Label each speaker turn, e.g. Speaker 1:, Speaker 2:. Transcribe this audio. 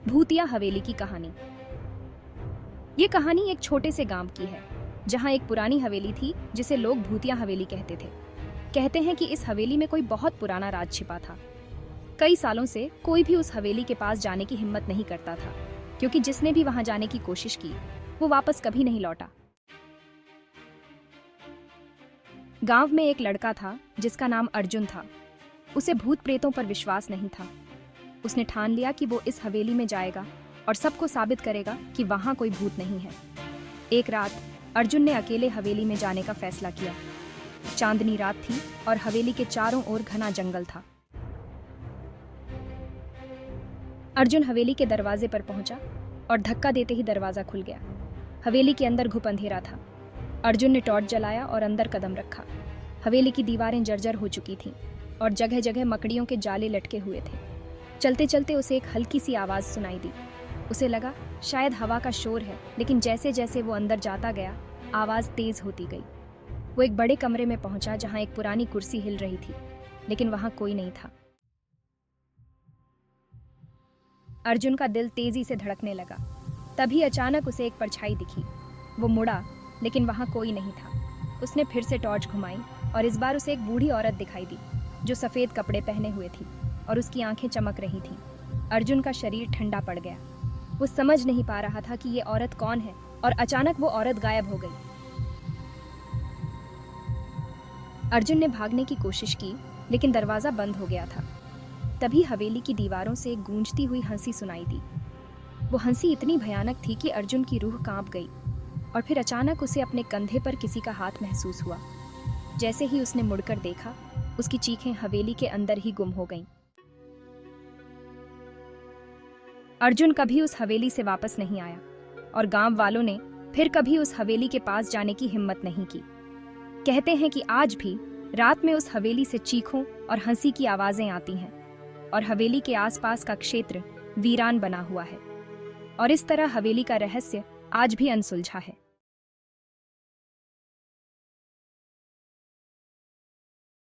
Speaker 1: भूतिया हवेली की कहानी। ये कहानी एक छोटे से गांव की है जहां एक पुरानी हवेली थी जिसे लोग भूतिया हवेली कहते थे। कहते हैं कि इस हवेली में कोई बहुत पुराना राज छिपा था। कई सालों से कोई भी उस हवेली के पास जाने की हिम्मत नहीं करता था, क्योंकि जिसने भी वहां जाने की कोशिश की वो वापस कभी नहीं लौटा। गांव में एक लड़का था जिसका नाम अर्जुन था। उसे भूत प्रेतों पर विश्वास नहीं था। उसने ठान लिया कि वो इस हवेली में जाएगा और सबको साबित करेगा कि वहां कोई भूत नहीं है। एक रात अर्जुन ने अकेले हवेली में जाने का फैसला किया। चांदनी रात थी और हवेली के चारों ओर घना जंगल था। अर्जुन हवेली के दरवाजे पर पहुंचा और धक्का देते ही दरवाजा खुल गया। हवेली के अंदर घुप अंधेरा था। अर्जुन ने टॉर्च जलाया और अंदर कदम रखा। हवेली की दीवारें जर्जर हो चुकी थीं और जगह जगह मकड़ियों के जाले लटके हुए थे। चलते चलते उसे एक हल्की सी आवाज़ सुनाई दी। उसे लगा शायद हवा का शोर है, लेकिन जैसे जैसे वो अंदर जाता गया आवाज़ तेज होती गई। वो एक बड़े कमरे में पहुंचा जहां एक पुरानी कुर्सी हिल रही थी, लेकिन वहां कोई नहीं था। अर्जुन का दिल तेजी से धड़कने लगा। तभी अचानक उसे एक परछाई दिखी। वो मुड़ा, लेकिन वहां कोई नहीं था। उसने फिर से टॉर्च घुमाई और इस बार उसे एक बूढ़ी औरत दिखाई दी जो सफ़ेद कपड़े पहने हुए थी और उसकी आंखें चमक रही थीं। अर्जुन का शरीर ठंडा पड़ गया। वो समझ नहीं पा रहा था कि ये औरत कौन है, और अचानक वो औरत गायब हो गई। अर्जुन ने भागने की कोशिश की, लेकिन दरवाज़ा बंद हो गया था। तभी हवेली की दीवारों से एक गूंजती हुई हंसी सुनाई दी। वो हंसी इतनी भयानक थी कि अर्जुन की रूह कांप गई, और फिर अचानक उसे अपने कंधे पर किसी का हाथ महसूस हुआ। जैसे ही उसने मुड़कर देखा, उसकी चीखें हवेली के अंदर ही गुम हो गईं। अर्जुन कभी उस हवेली से वापस नहीं आया, और गांव वालों ने फिर कभी उस हवेली के पास जाने की हिम्मत नहीं की। कहते हैं कि आज भी रात में उस हवेली से चीखों और हंसी की आवाजें आती हैं, और हवेली के आसपास का क्षेत्र वीरान बना हुआ है। और इस तरह हवेली का रहस्य आज भी अनसुलझा है।